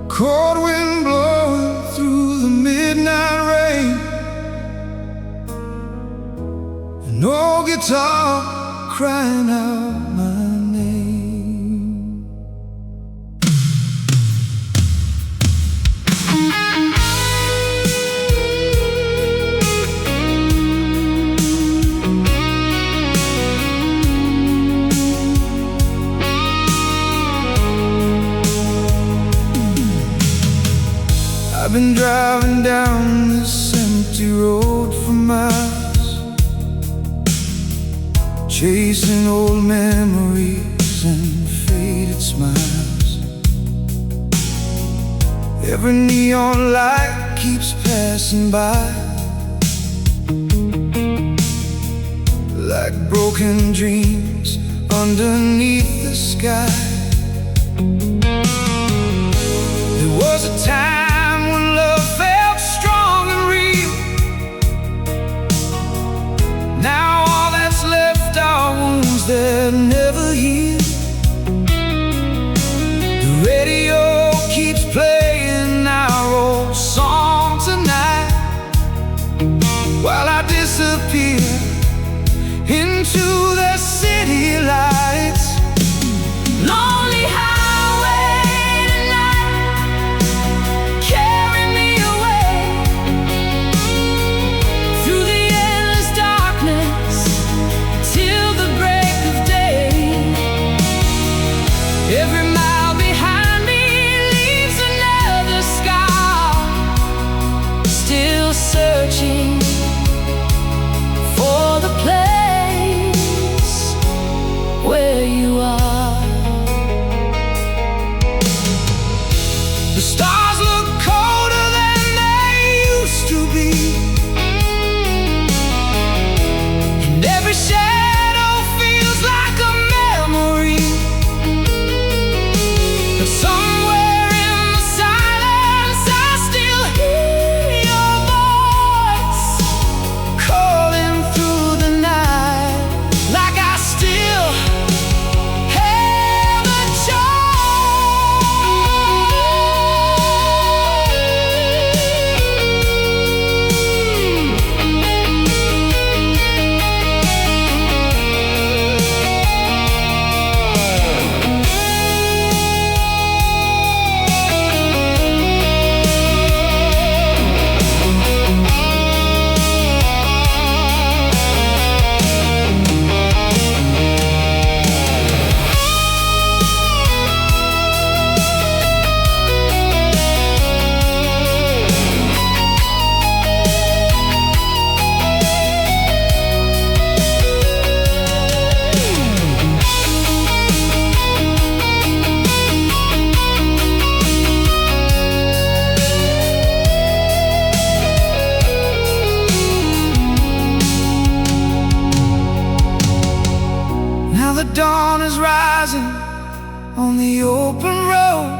Cold wind blowing through the midnight rain, an old guitar crying out my name. I've been driving down this empty road for miles, chasing old memories and faded smiles. Every neon light keeps passing by, like broken dreams underneath the sky. There was a time when love felt strong and real. Now all that's left are wounds that never heal. The radio keeps playing our old song tonight, while I disappear into the city lights. Lonely highway tonight, carry me away through the endless darkness till the break of day. Every mile behind me leaves another scar, still searching for the place where you are. The stars look colder than they used to be, and every shadow feels like a memory. But somewhere in the silence I still hear your voice calling through the night, like I still have a Now the dawn is rising on the open road,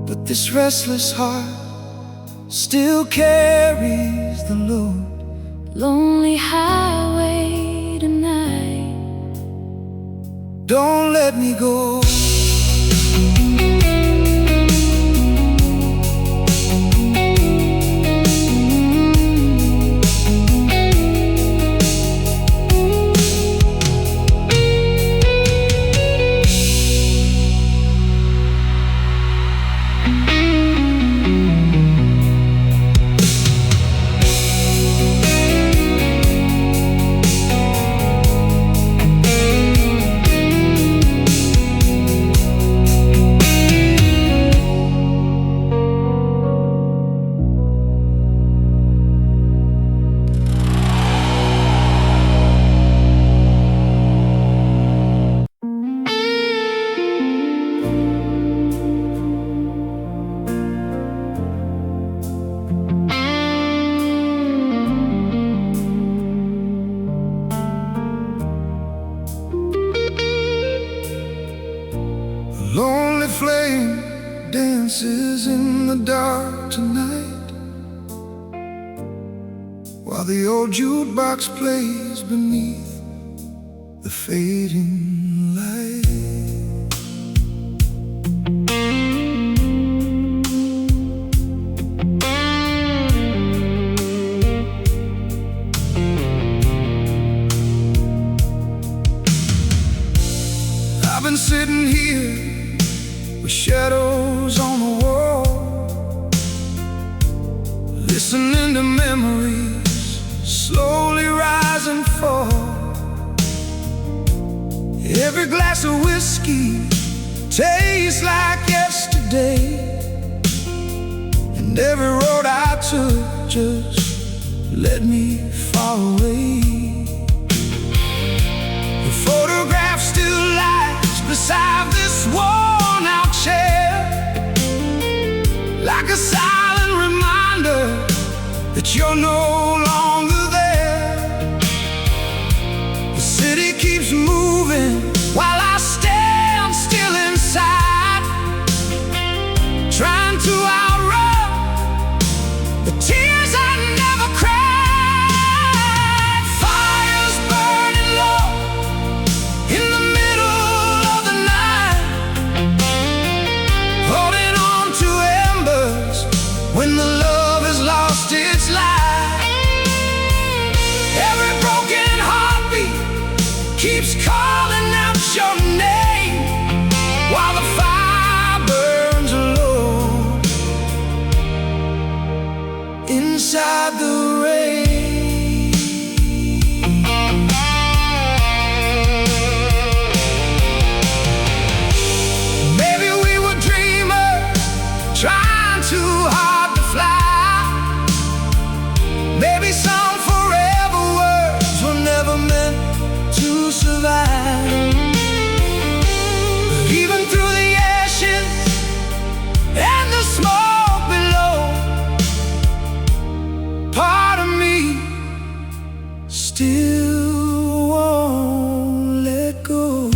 but this restless heart still carries the load. Lonely highway tonight, don't let me go. Lonely flame dances in the dark tonight, while the old jukebox plays beneath the fading light. I've been sitting here with shadows on the wall, listening to memories slowly rise and fall. Every glass of whiskey tastes like yesterday, and every road I took just led me far away. The photograph still lies beside this worn-out chair, like a silent reminder that you're no longer there. The city keeps moving while I stand still inside, trying to outrun the tears I never cried. Fires burning low in the middle of the night, holding on to embers when the love has lost its light. Every broken heartbeat keeps calling out your name while the fire burns low inside the rain. Maybe we were dreamers trying too hard to fly. Maybe some forever words were never meant to survive. But even through the ashes and the smoke below, part of me still won't let go.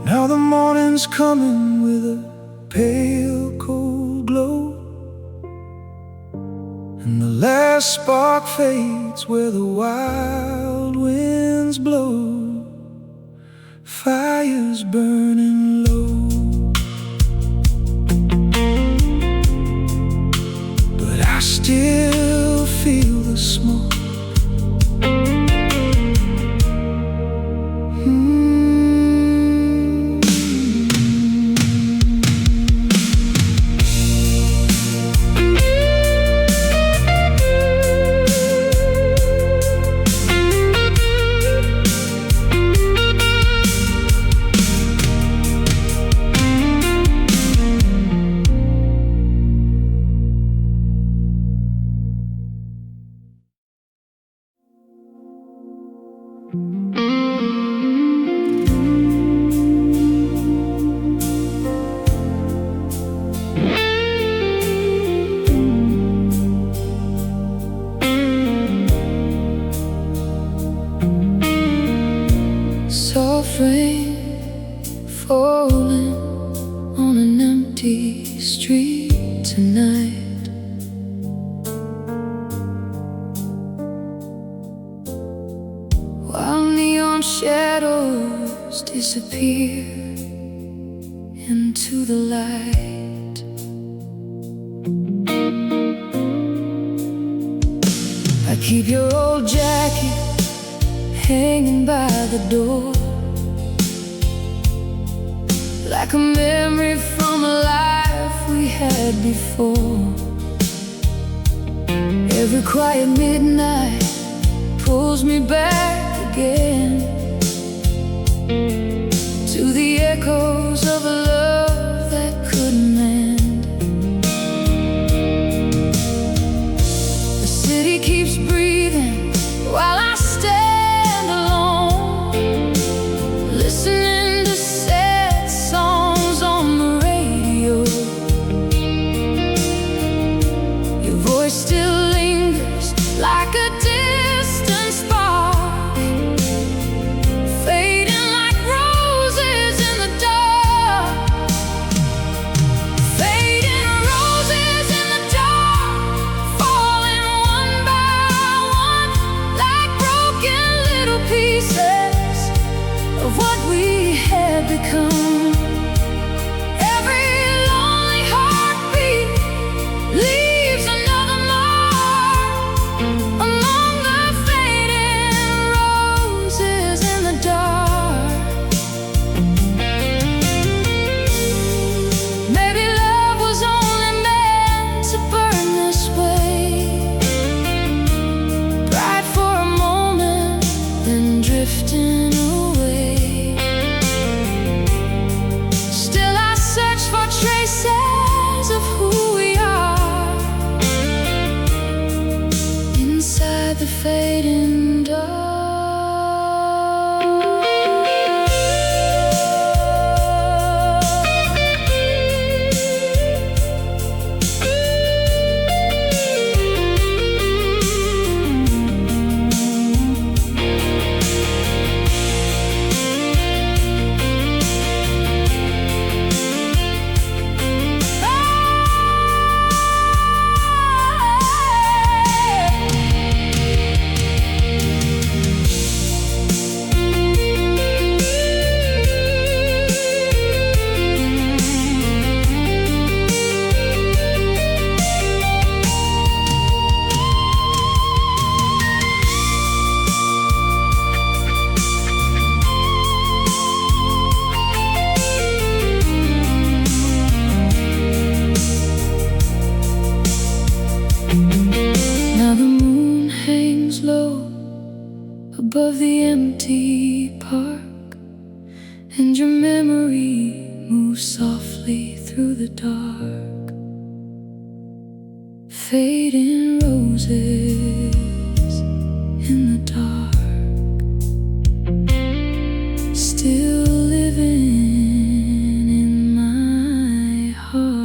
Now the morning's coming with a pale, cold glow, and the last spark fades where the wild winds blow. Fire's burning low, but I still feel the smoke. Soft rain falling on an empty street tonight. While neon shadows echoes disappear into the light. I keep your old jacket hanging by the door, like a memory from a life we had before. Every quiet midnight pulls me back again to the echoes of a love that couldn't end. The city keeps breathing while I stand alone, listening to sad songs on the radio. Your voice still lingers like a distant spark, fading like roses in the dark. Fading roses in the dark, falling one by one, like broken little pieces of what we had become. Every lonely heartbeat leaves another mark among the fading roses in the dark. Maybe love was only meant to burn this way, bright for a moment, then drifting away. Still I search for traces of who we are inside the fading dark. Now the moon hangs low above the empty park, and your memory moves softly through the dark. Fading roses in the dark, still living in my heart.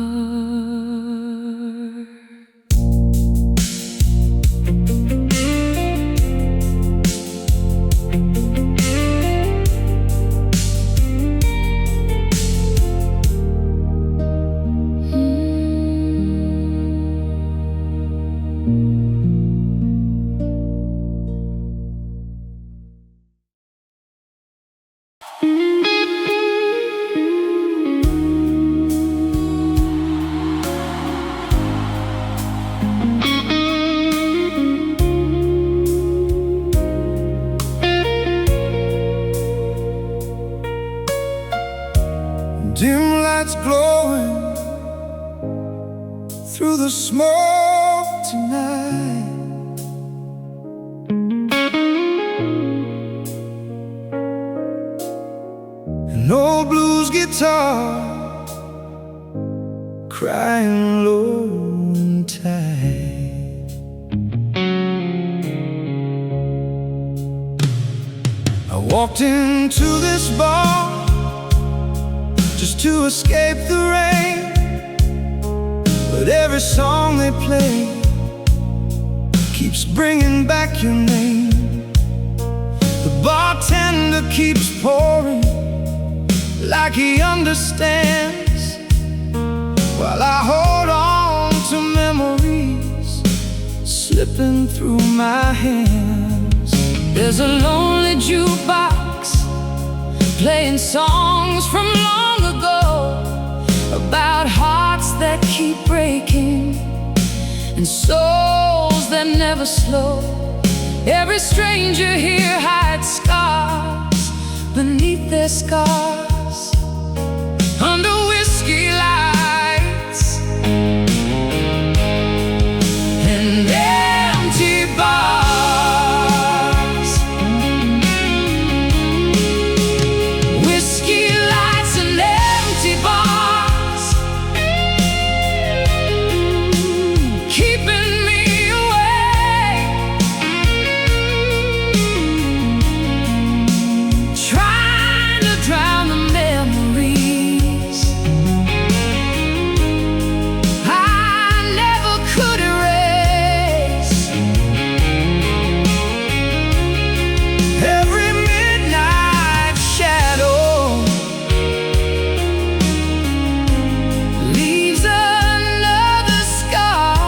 Dim lights glowing through the smoke tonight. An old blues guitar crying low and tight. I walked into this bar just to escape the rain, but every song they play keeps bringing back your name. The bartender keeps pouring like he understands, while I hold on to memories slipping through my hands. There's a lonely jukebox playing songs from long ago about hearts that keep breaking and souls that never slow. Every stranger here hides scars beneath their scars, under whiskey lights and empty bars. Whiskey lights and empty bars, keeping me awake, trying to drown the memories I never could erase. Every midnight shadow Leaves another scar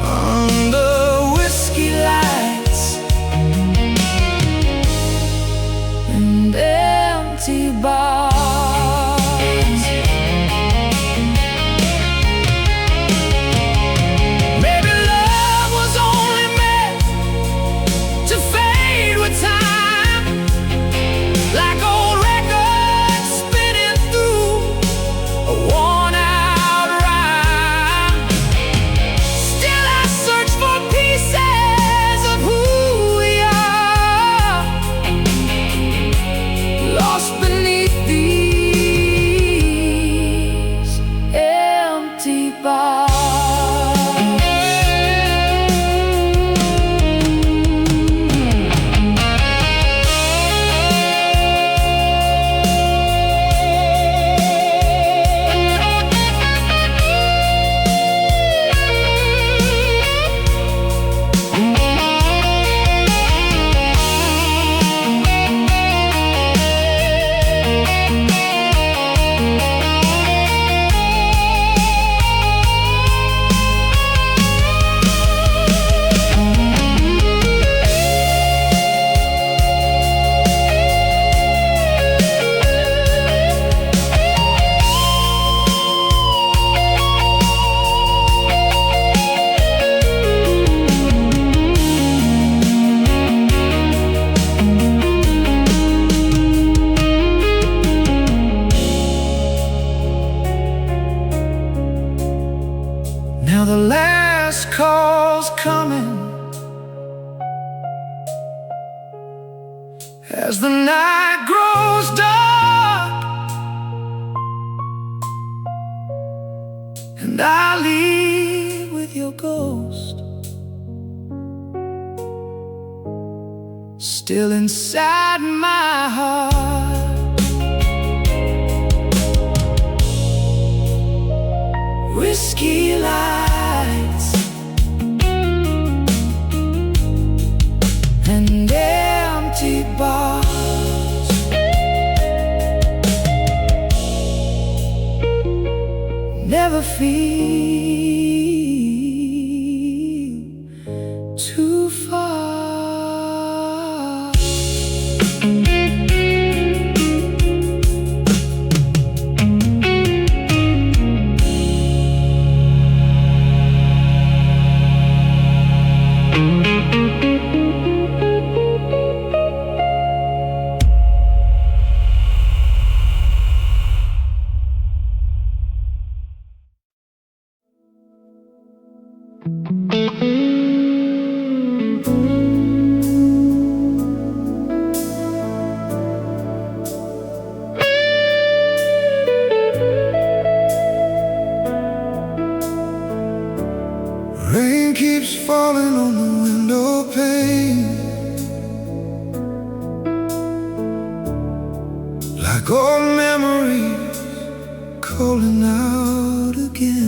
under whiskey lights and empty bars. Maybe love was only meant to fade with time, like old records spinning through a worn-out rhyme. Still I search for pieces of who we are, lost beneath these empty bars. Now the last call's coming as the night grows dark, and I leave with your ghost still inside my heart. Whiskey lights and empty bars, never feel too far. Rain keeps falling on the window pane, like old memories calling out again.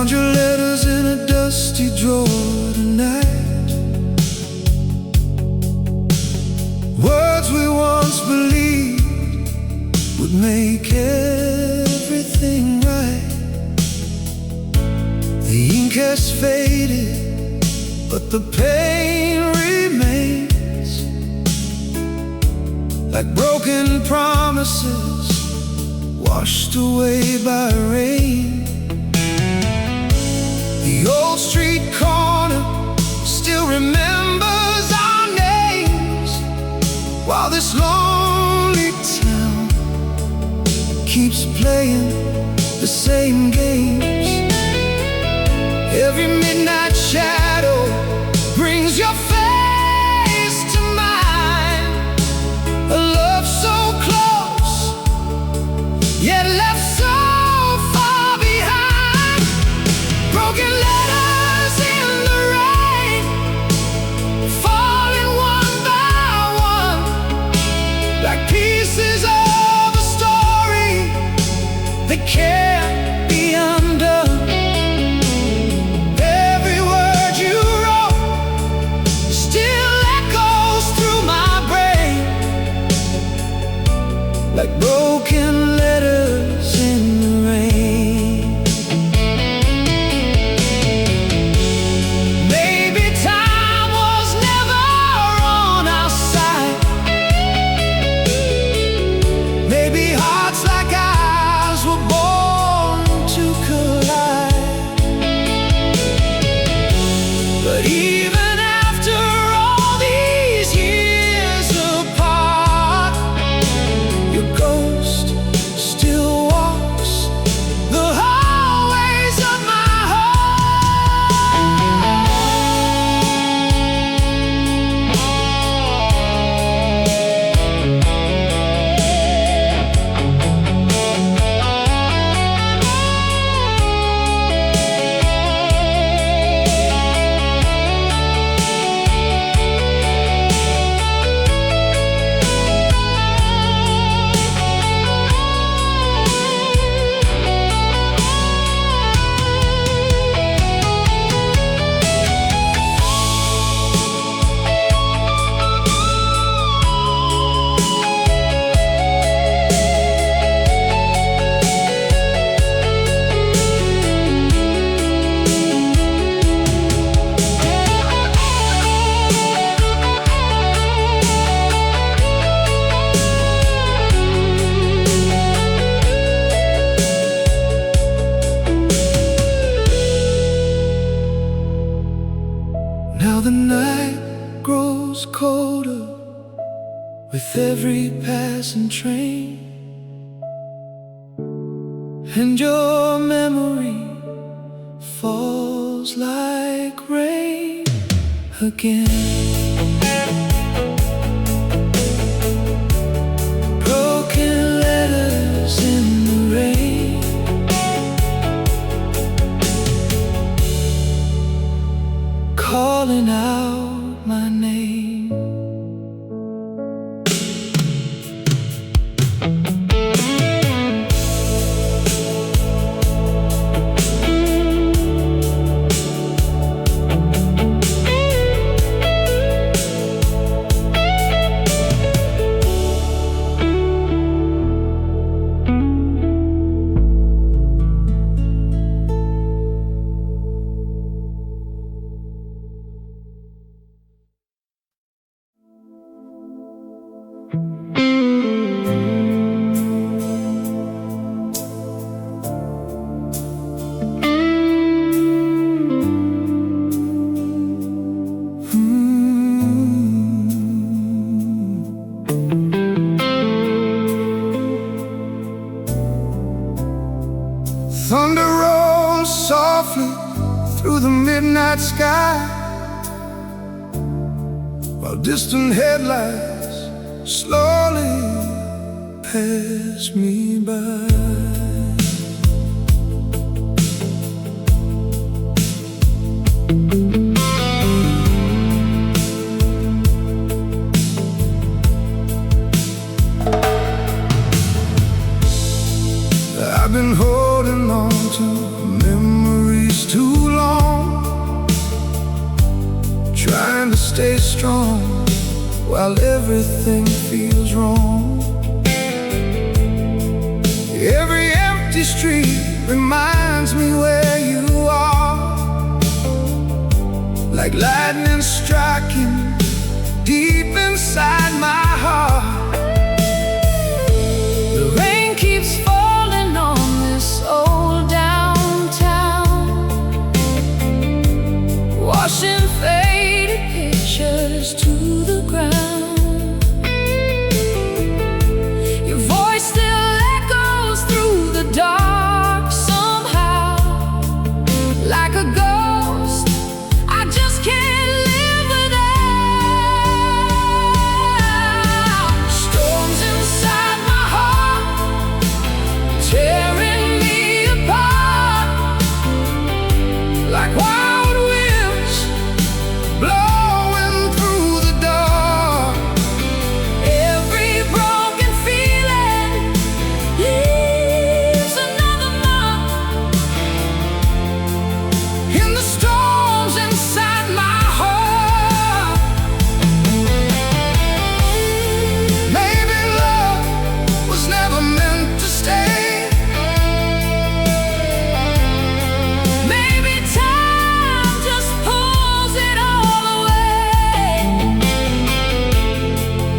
found your letters in a dusty drawer tonight. Words we once believed would make everything right. The ink has faded, but the pain remains, like broken promises washed away by rain. The old street corner still remembers our names, while this lonely town keeps playing the same games. Every midnight shadow brings your face to mine. A love so close, yet left so far behind. Broken letters in the rain, falling one by one, like pieces of a story that can't be undone. Every word you wrote still echoes through my brain, like broken letters in the rain. Maybe time was never on our side. Maybe hearts like ours were born to collide. But even after all these years apart, your ghost still walks the hallways of my Now the night grows colder with every passing train, and your memory falls like rain again. Broken letters in the rain, calling out my name. Thunder rolls softly through the midnight sky, while distant headlights slowly pass me by. I've been holding on to memories strong while everything feels wrong. Every empty street reminds me where you are, like lightning striking deep inside my heart. The rain keeps falling on this old downtown, washing faded pictures to the ground. Your voice still echoes through the dark somehow, like a ghost I just can't live without. Storms inside my heart, tearing me apart, like wild winds blowing through the dark. Every broken feeling leaves another mark in the storms inside my heart. Maybe love was never meant to stay. Maybe time just pulls it all away.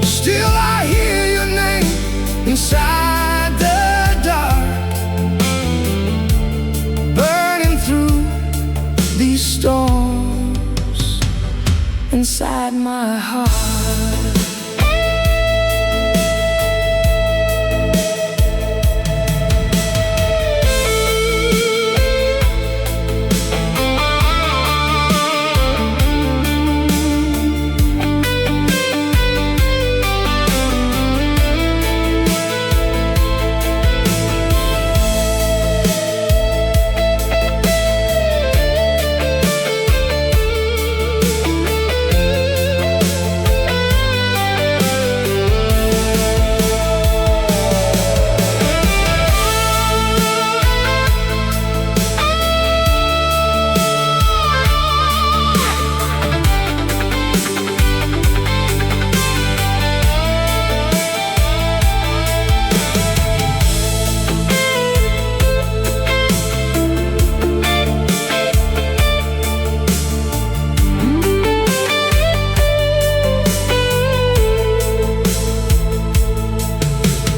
Still I hear your name inside the dark, burning through these storms inside my heart.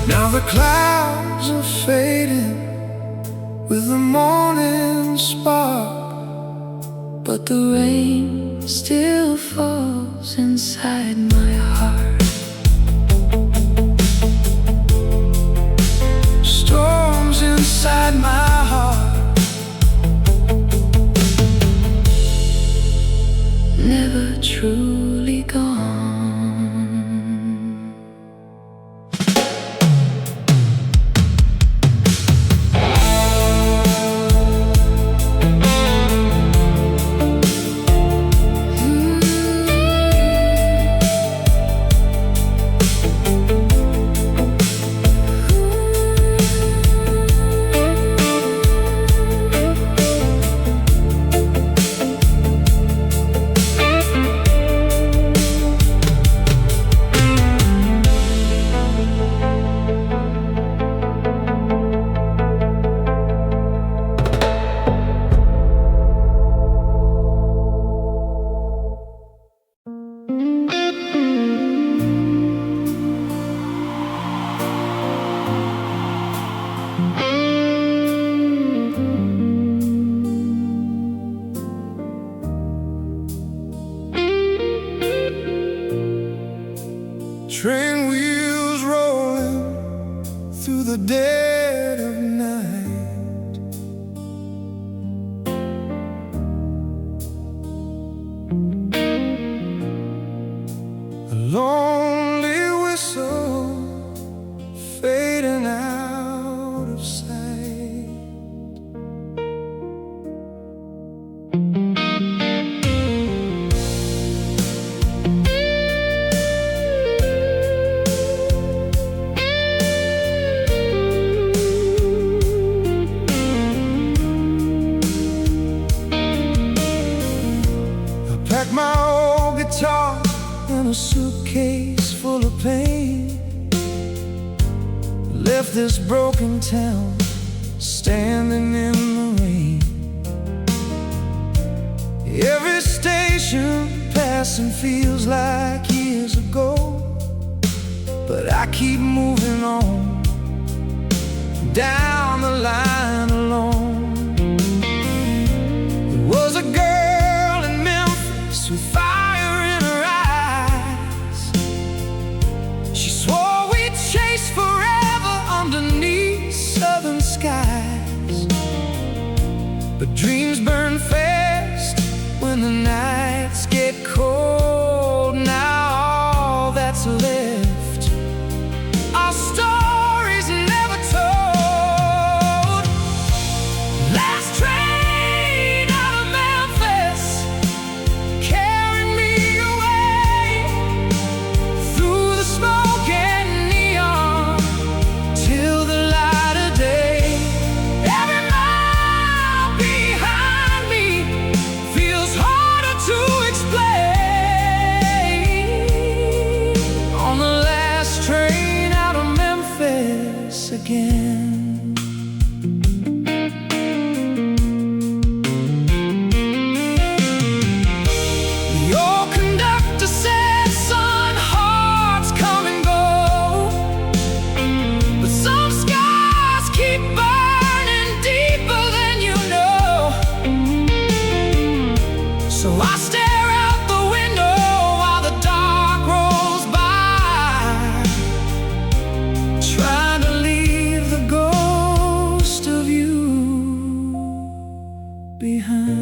Now the clouds are fading with the morning spark, But the rain still falls inside my heart. storms inside my heart. Never truly gone. pain, left this broken town standing in the rain. Every station passing feels like years ago, but I keep moving on down the line alone. There was a girl in Memphis with fire in her eyes. She swore we'd chase forever underneath southern skies, but dreams burn fast when the nights get cold. Now all that's left are stories never told. Last train out of Memphis carried me away through the smoke and neon till the light of day. Every mile behind me feels harder to explain. On the last train out of Memphis again. The old conductor said, "Son, hearts come and go, but some scars keep burning deeper than you know." So I stare out the window while the dark rolls by, trying to leave the ghost of you behind.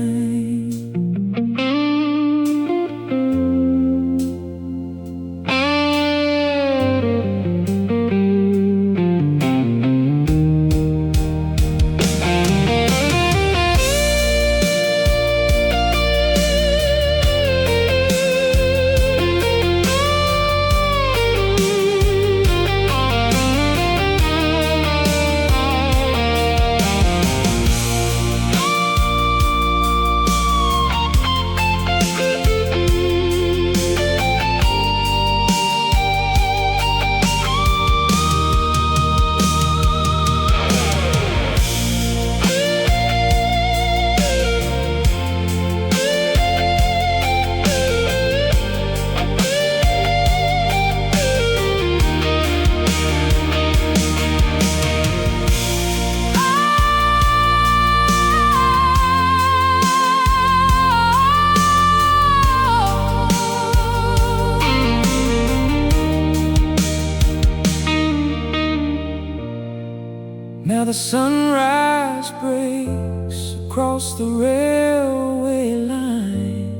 Now the sunrise breaks across the railway line,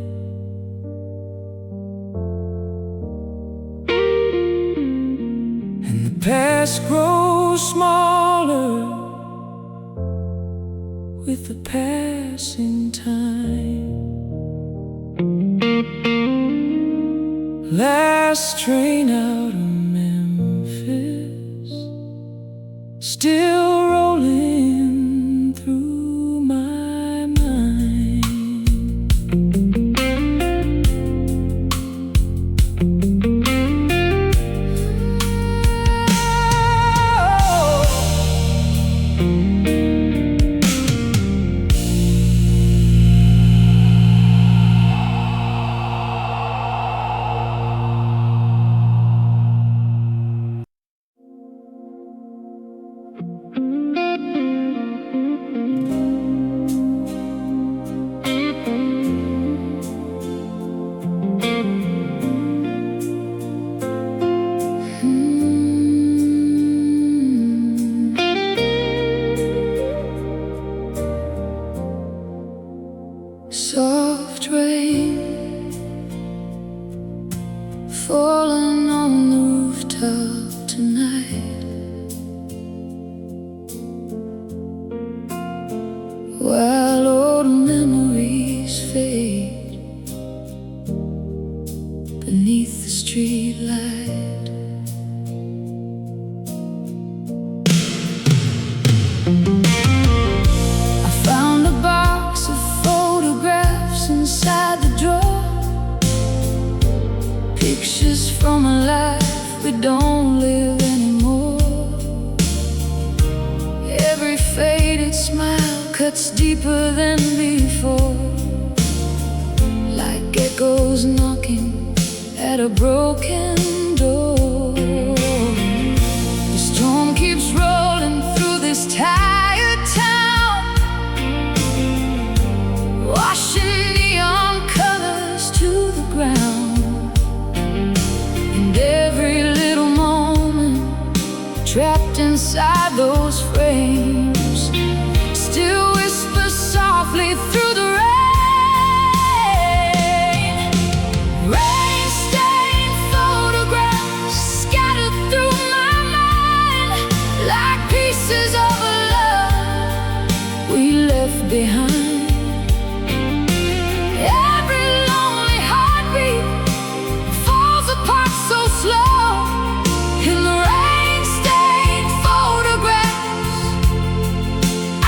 and the past grows smaller with the passing time. Last train out of Memphis, still rolling through my mind. Soft rain falling on the rooftop tonight, while old memories fade beneath the street light. I found a box of photographs inside the drawer, pictures from a life we'd faded smile cuts deeper than before, like echoes knocking at a broken door. The storm keeps rolling through this tired town, washing neon colors to the ground. And every little moment trapped inside those frames still whispers softly through the rain. Rain-stained photographs scattered through my mind, like pieces of a love we left behind. Every lonely heartbeat falls apart so slow in the rain-stained photographs. I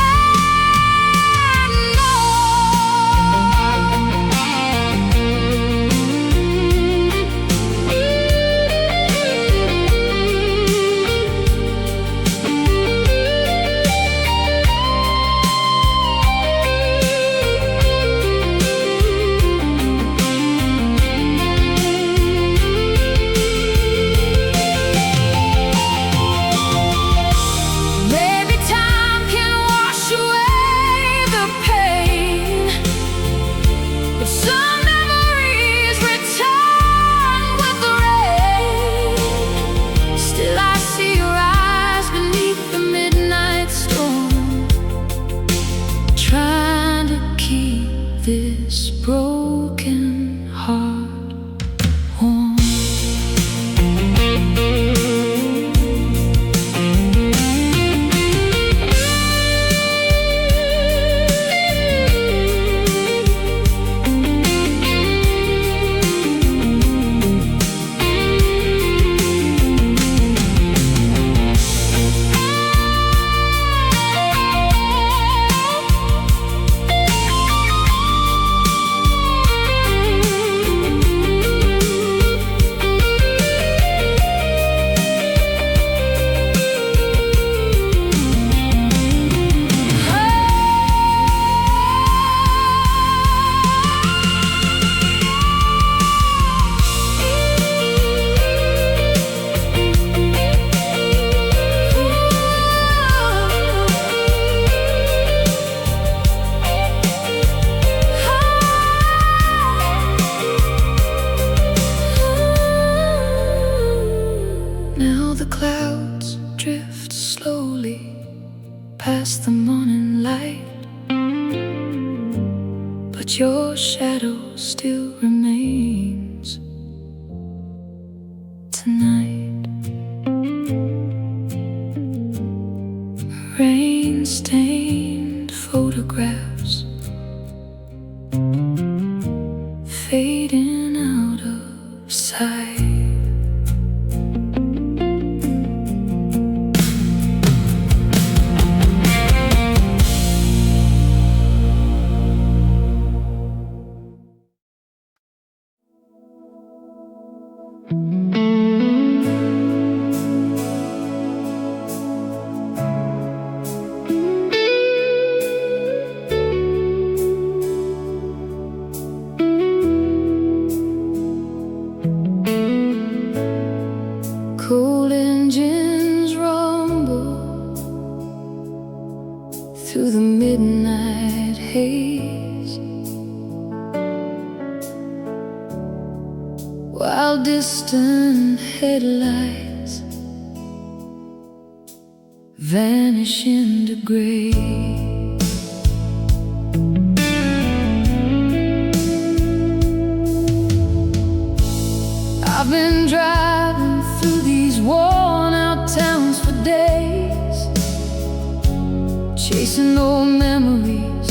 maybe time can wash away the pain, but some memories return with the rain. Still I see your eyes beneath the midnight storm, trying to keep this broken heart warm. Now the clouds drift slowly past the morning light, but your shadow still remains tonight. Rain-stained photographs fading out of sight. Cold engines rumble through the midnight haze, while distant headlights vanish into gray. I've been driving through these worn-out towns for days, chasing old memories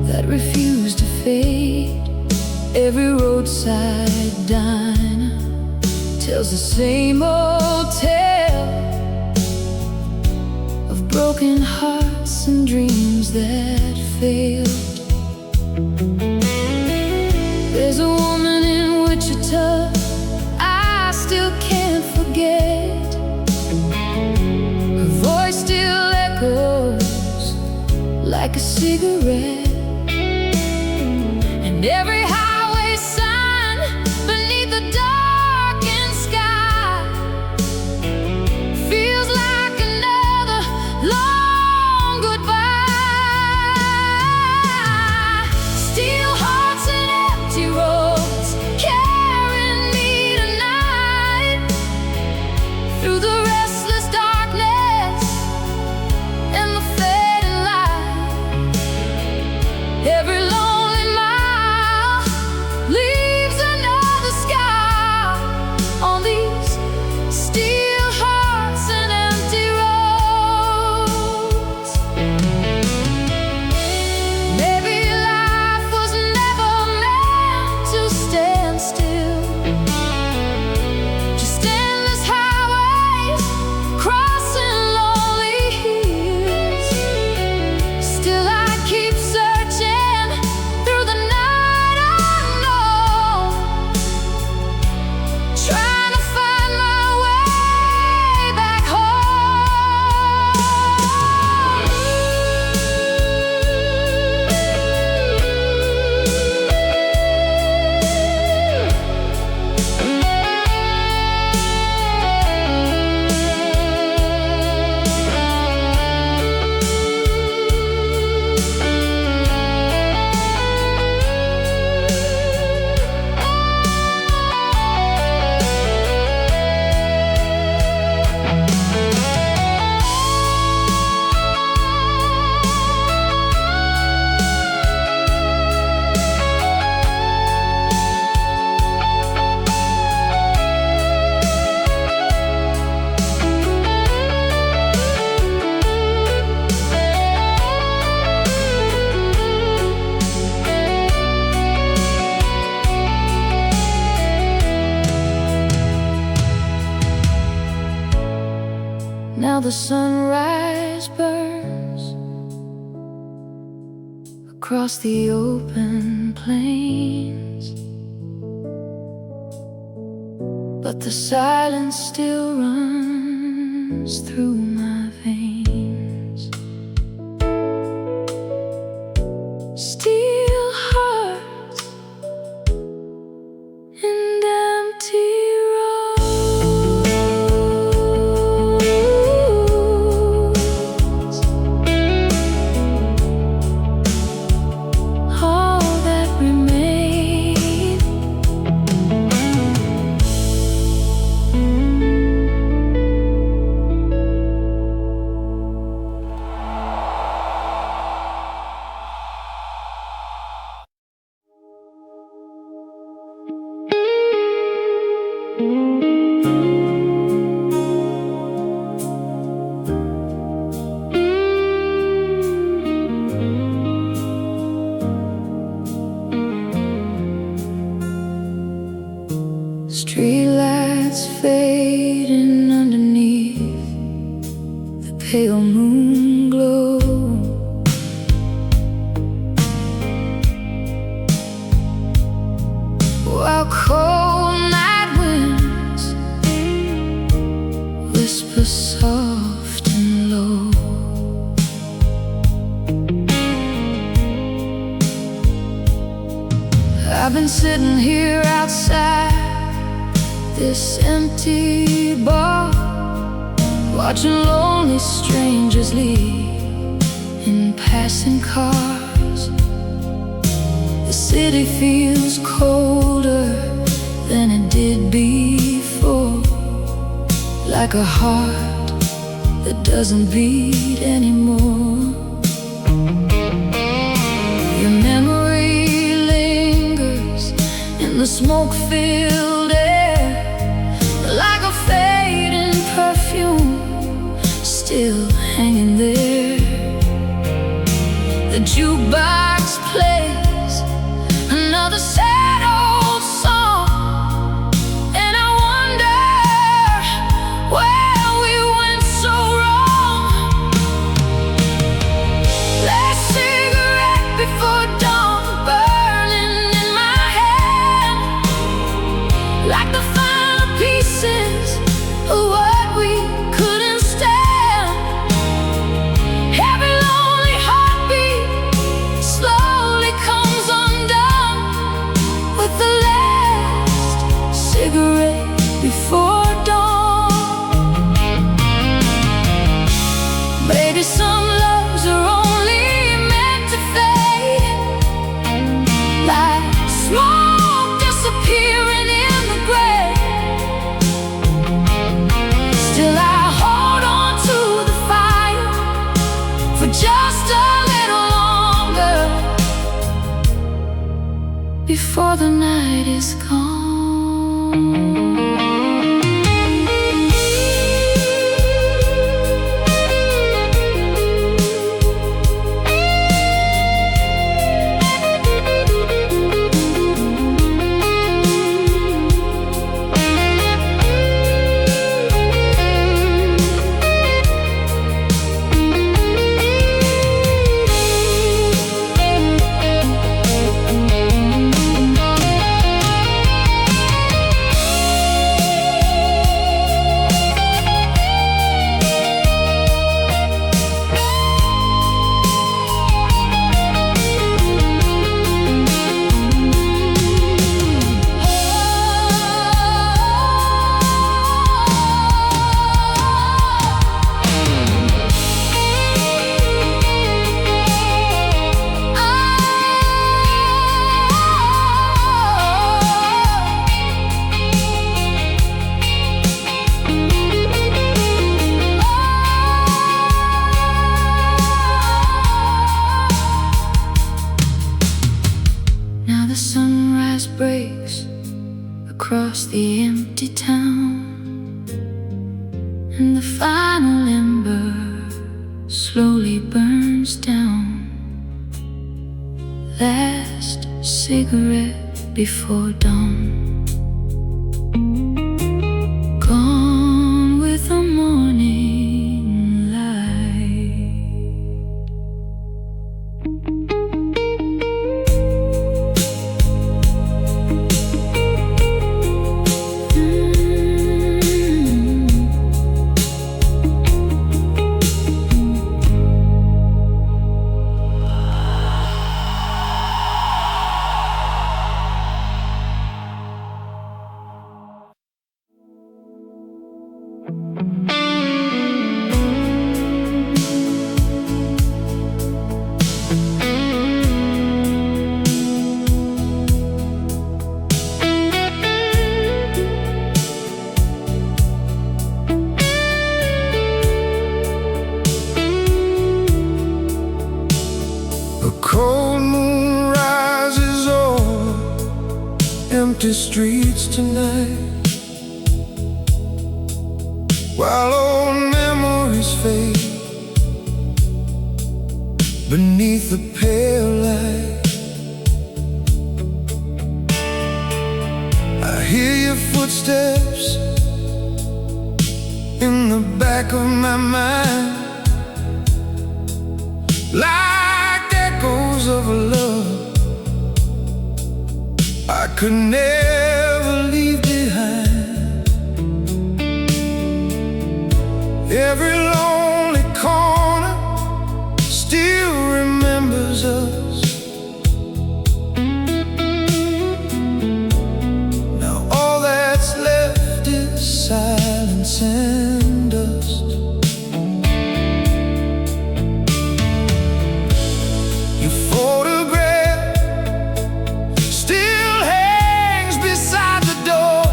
that refuse to fade. Every roadside diner tells the same old tale of broken hearts and dreams that failed. There's a woman in Wichita I still can't forget. Her voice still echoes like a cigarette. And every highway sign beneath the darkened sky feels like another long goodbye. Steel hearts and empty roads carrying me tonight through the restless darkness and the fading light. Every lonely mile leaves another scar on these steel hearts and empty roads. Maybe life was never meant to stand still, just endless highways crossing lonely hills. Still I keep searching through the night unknown, trying to find my way back now. The sunrise burns across the open plains, but the silence still runs through my veins. Steel hearts and empty roads, all that remain. Streetlights fading underneath the pale moon glow, while cold night winds whisper soft and low. I've been sitting here outside this empty bar, watching lonely strangers leave in passing cars. The city feels colder than it did before, like a heart that doesn't beat anymore. Your memory lingers in the smoke-filled air, like a fading perfume still hanging there. The jukebox plays another sad old song, and I wonder where we went so wrong. Last cigarette before dawn, burning in my hand, like the final pieces of what we couldn't stand. Every lonely heartbeat before the night is gone. Now the sunrise breaks across the empty town, and the final ember slowly burns down. Last cigarette before dawn, gone with the morning light. Cold moon rises over empty streets tonight, while old memories fade beneath the pale light. I hear your footsteps in the back of my mind, like echoes of a love I could never leave behind. Every lonely corner still remembers us. Now all that's left is silence and dust. Your photograph still hangs beside the door,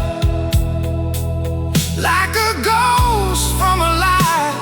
like a ghost from a lie.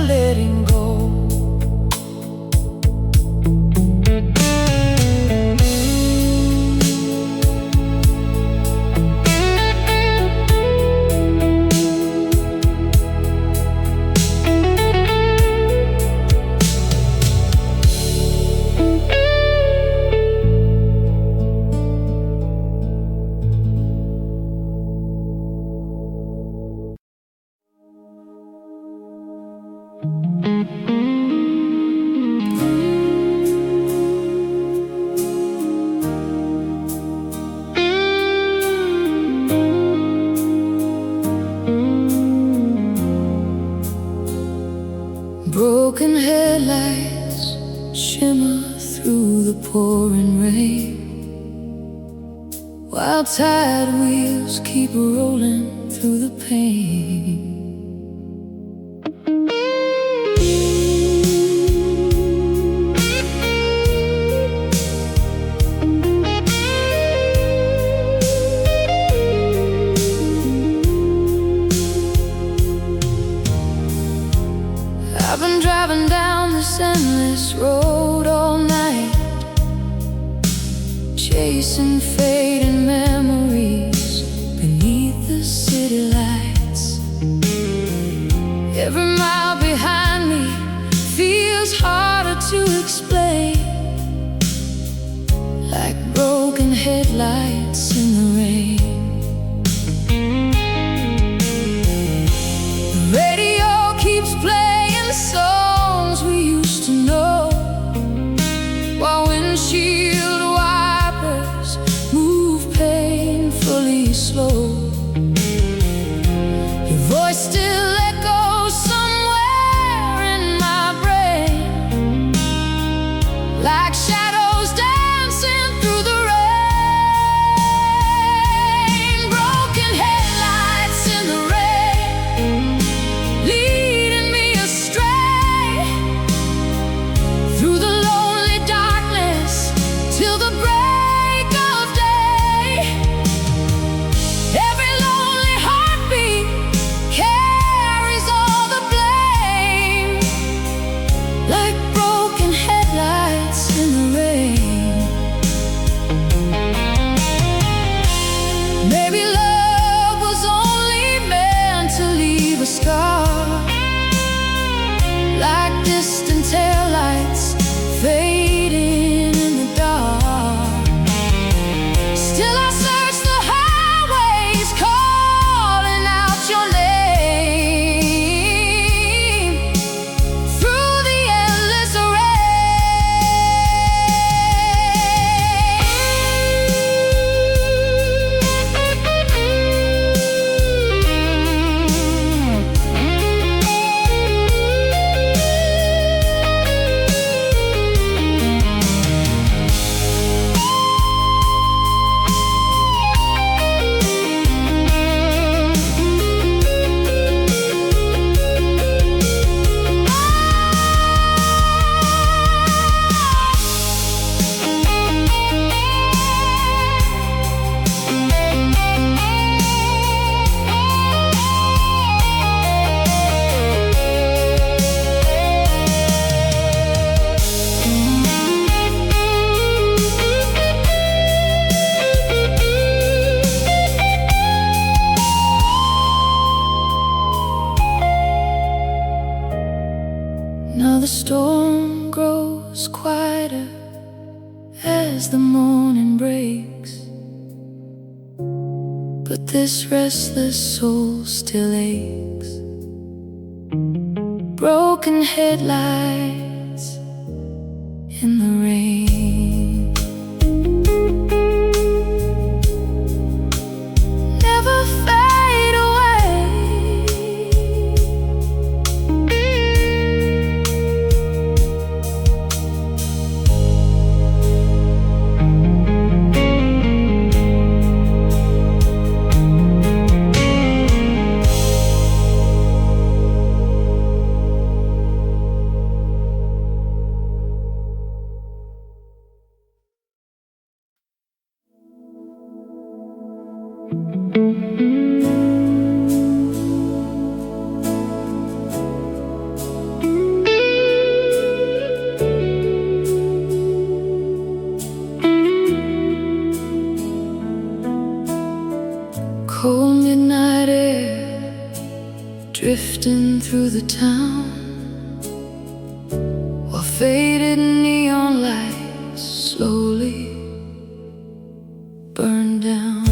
letting go. Broken headlights shimmer through the pouring rain, while tired wheels keep rolling through the pain. I've been driving down this endless road all night, chasing fading memories beneath the city lights. Every mile behind me feels harder to explain, like broken headlights in the rain. The radio keeps playing songs we used to know, while windshield wipers move painfully slow. Your voice still echoes somewhere in my brain, like shadows dancing through the rain. Broken headlights in the rain, leading me astray through the lonely darkness till the break of day. Every lonely heartbeat carries all the blame, like broken headlights in the rain. Maybe love was only meant to leave a scar, like distant taillights fading in the dark. Still I search the highways, calling out your name through the endless Now the storm grows quieter as the morning breaks, but this restless soul still aches. Broken headlights in the rain. Never fade away. through the town, while faded neon lights slowly burn down.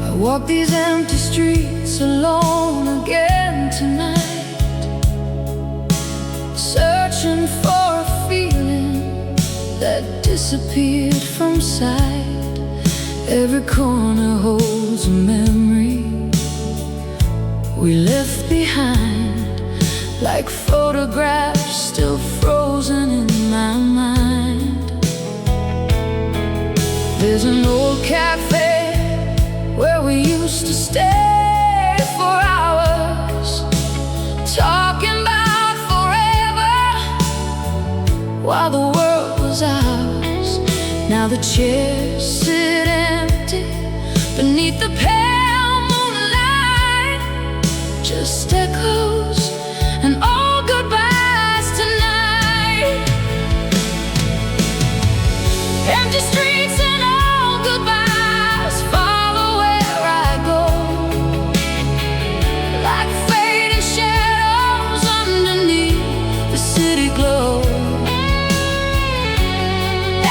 I walk these empty streets alone again tonight, searching for a feeling that disappeared from sight. Every corner holds a memory we left behind, like photographs still frozen in my mind. There's an old cafe where we used to stay for hours, talking about forever while the world was ours. Now the chairs sit empty beneath the pale moonlight, just echoes and all goodbyes tonight. Empty streets and all goodbyes follow where I go, like fading shadows underneath the city glow.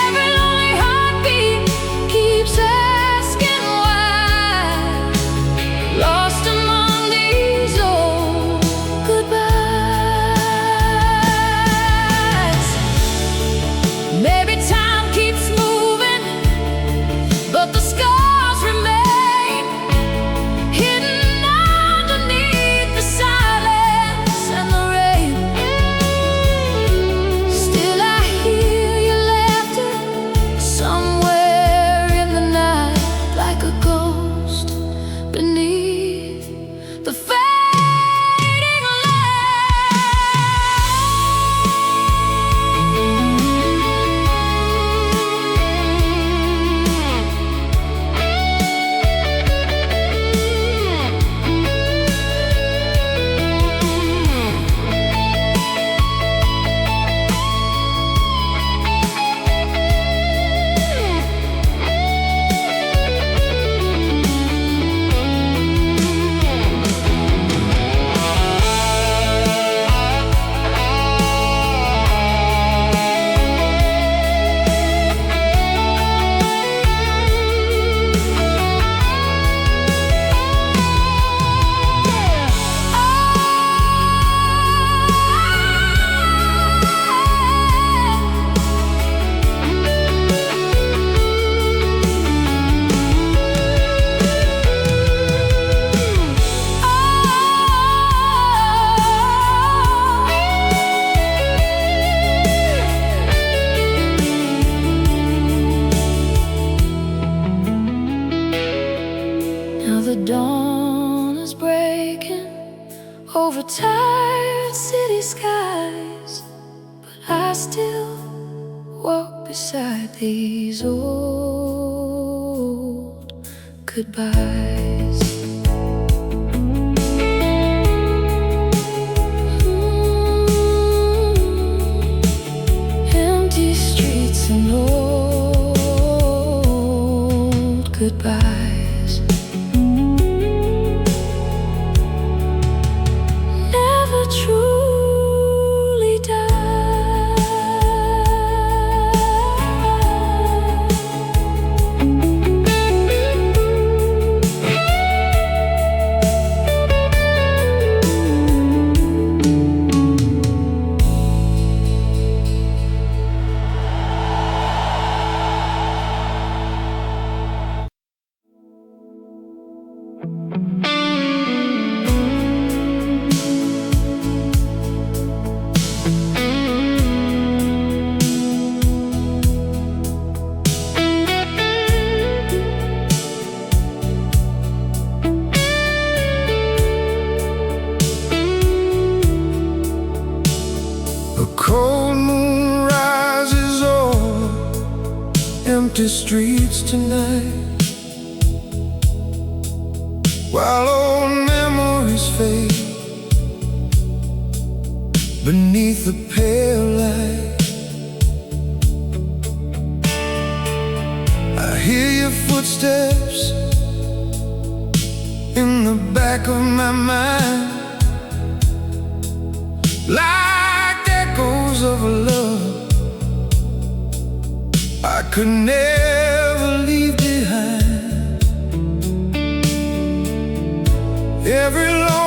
Every lonely heartbeat keeps asking why, lost among these old goodbyes. Maybe time keeps moving, but the scars remain, hidden underneath the silence and the rain. Still I hear your laughter somewhere in the night, like a ghost beneath the fading light. Now the dawn is breaking over tired city skies, but I still walk beside these old goodbyes. Empty streets and old goodbyes. Never truly die. empty streets tonight, while old memories fade beneath the pale light. I hear your footsteps footsteps in the back of my mind, like echoes of a love I could never leave behind. Every long